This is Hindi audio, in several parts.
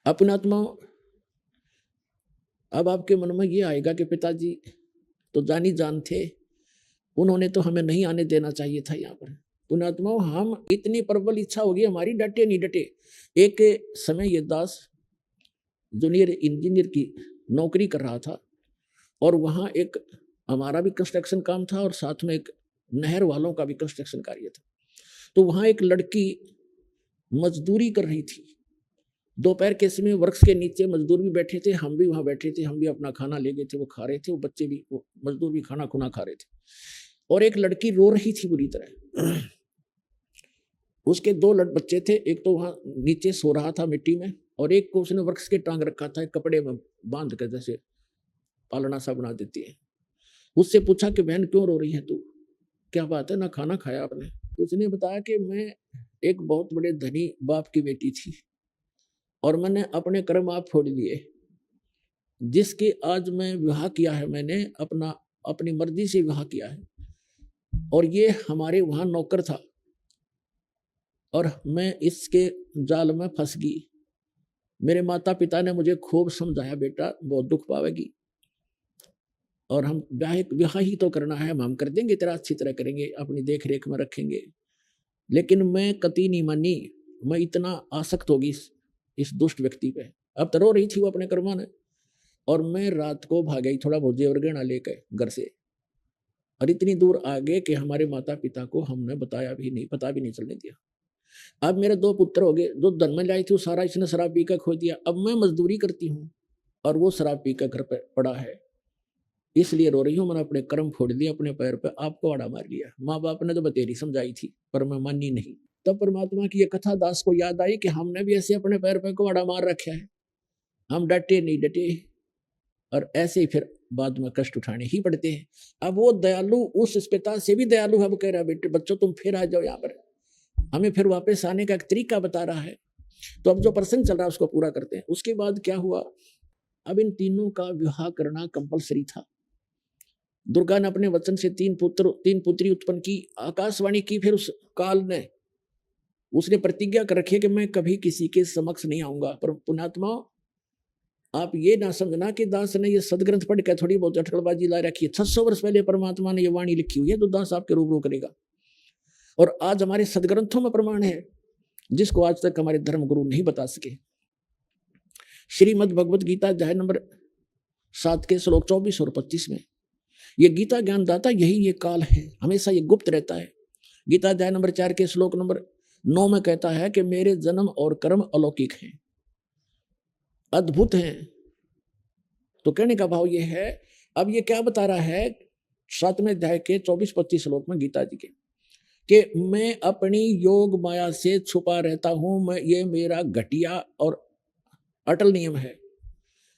अपने आत्मा, अब आपके मन में ये आएगा कि पिताजी तो जानी जान थे, उन्होंने तो हमें नहीं आने देना चाहिए था यहाँ पर। पुण्यात्माओं, हम इतनी प्रबल इच्छा होगी हमारी, डटे नहीं डटे। एक समय ये दास जूनियर इंजीनियर की नौकरी कर रहा था और वहाँ एक हमारा भी कंस्ट्रक्शन काम था और साथ में एक नहर वालों का भी कंस्ट्रक्शन कार्य था। तो वहाँ एक लड़की मजदूरी कर रही थी। दोपहर के समय वृक्ष के नीचे मजदूर भी बैठे थे, हम भी वहाँ बैठे थे, हम भी अपना खाना ले गए थे, वो खा रहे थे, वो बच्चे भी, वो मजदूर भी खाना खुना खा रहे थे। और एक लड़की रो रही थी बुरी तरह। उसके दो बच्चे थे, एक तो वहाँ नीचे सो रहा था मिट्टी में और एक को उसने वृक्ष के टांग रखा था, कपड़े में बांध कर, जैसे पालना सा बना देती है। उससे पूछा कि बहन क्यों रो रही है तू, क्या बात है, ना खाना खाया आपने? उसने बताया कि मैं एक बहुत बड़े धनी बाप की बेटी थी और मैंने अपने कर्म आप फोड़ लिए, जिसके आज मैं विवाह किया है, मैंने अपनी मर्जी से विवाह किया है और ये हमारे वहाँ नौकर था और मैं इसके जाल में फंस गई। मेरे माता पिता ने मुझे खूब समझाया, बेटा बहुत दुख पावेगी और हम ब्याह ही तो करना है, हम कर देंगे, तेरा अच्छी तरह करेंगे, अपनी देख रेख में रखेंगे। लेकिन मैं कतई नहीं मानी, मैं इतना आसक्त होगी इस दुष्ट व्यक्ति पे। अब तो रो रही थी वो अपने कर्मा ने और मैं रात को भाग गई थोड़ा बहुत जेवर गहना लेकर घर से और इतनी दूर आ गए कि हमारे माता पिता को हमने बताया भी नहीं, पता भी नहीं चलने दिया। अब मेरे दो पुत्र हो गए, जो धन में लाई थी सारा इसने शराब पी कर खो दिया। अब मैं मजदूरी करती हूँ और वो शराब पी कर घर पर पड़ा है, इसलिए रो रही हूँ। मैंने अपने कर्म फोड़ दिए, अपने पैर पे आपको आड़ा मार लिया। माँ बाप ने तो बतेरी समझाई थी पर मैं मानी नहीं। तब परमात्मा की ये कथा दास को याद आई कि हमने भी ऐसे अपने पैर पे कुआड़ा मार रखा है, हम डटे नहीं डटे और ऐसे ही फिर बाद में कष्ट उठाने ही पड़ते हैं। अब वो दयालु उस पिता से भी दयालु है, वो कह रहा है बेटे बच्चों तुम फिर आ जाओ यहाँ पर, हमें फिर वापस आने का एक तरीका बता रहा है। तो अब जो प्रसंग चल रहा है उसको पूरा करते हैं। उसके बाद क्या हुआ, अब इन तीनों का विवाह करना कंपलसरी था। दुर्गा ने अपने वचन से तीन पुत्री उत्पन्न की, आकाशवाणी की, फिर उस काल ने उसने प्रतिज्ञा कर रखी है कि मैं कभी किसी के समक्ष नहीं आऊंगा। पर पुण्यात्मा, आप ये ना समझना कि दास ने ये सदग्रंथ पढ़ के थोड़ी बहुत अटकलबाजी ला रखी है। 600 वर्ष पहले परमात्मा ने ये वाणी लिखी हुई है, तो दास आपके रूबरू करेगा। और आज हमारे सदग्रंथों में प्रमाण है, जिसको आज तक हमारे धर्म गुरु नहीं बता सके। श्रीमद् भगवत गीता अध्याय नंबर 7 के श्लोक 24 और 25 में ये गीता ज्ञानदाता यही ये काल है, हमेशा ये गुप्त रहता है। गीता अध्याय नंबर 4 के श्लोक नंबर 9 में कहता है कि मेरे जन्म और कर्म अलौकिक हैं, अद्भुत हैं। तो कहने का भाव ये है, अब ये क्या बता रहा है 7वें अध्याय के 24-25 श्लोक में गीता जी के, कि मैं अपनी योग माया से छुपा रहता हूं, मैं ये मेरा घटिया और अटल नियम है,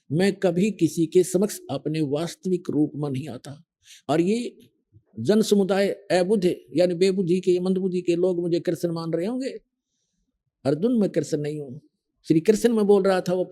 मैं कभी किसी के समक्ष अपने वास्तविक रूप में नहीं आता। और ये जन समुदाय अबुद्ध यानी बेबुद्धि के, मंदबुद्धि के लोग मुझे कृष्ण मान रहे होंगे। अर्जुन मैं कृष्ण नहीं हूं, श्री कृष्ण में बोल रहा था वो